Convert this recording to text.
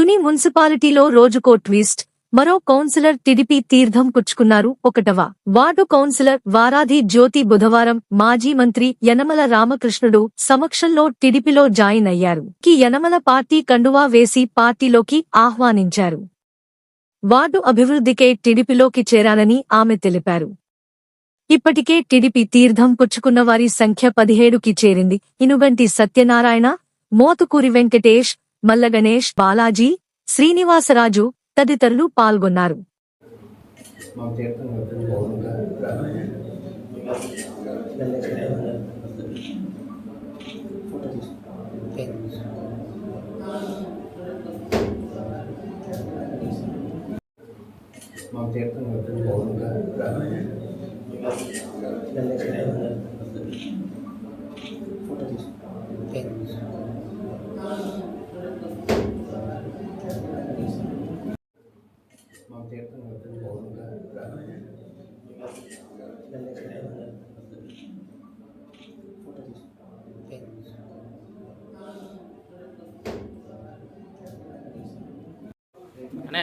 తుని మున్సిపాలిటీలో రోజుకో ట్విస్ట్. మరో కౌన్సిలర్ టీడీపీ తీర్థం పుచ్చుకున్నారు. 1వ వార్డు కౌన్సిలర్ వారాధి జ్యోతి బుధవారం మాజీ మంత్రి యనమల రామకృష్ణుడు సమక్షంలో టీడీపీలో జాయిన్ అయ్యారు. యనమల పార్టీ కండువా వేసి పార్టీలోకి ఆహ్వానించారు. వార్డు అభివృద్ధికే టీడీపీలోకి చేరాలని ఆమె తెలిపారు. ఇప్పటికే టీడీపీ తీర్థం పుచ్చుకున్న వారి సంఖ్య 17కి చేరింది. ఇనుగంటి సత్యనారాయణ, మోతుకూరి వెంకటేష్, మల్ల గణేష్, బాలాజీ, శ్రీనివాసరాజు తదితరులు పాల్గొన్నారు. అనే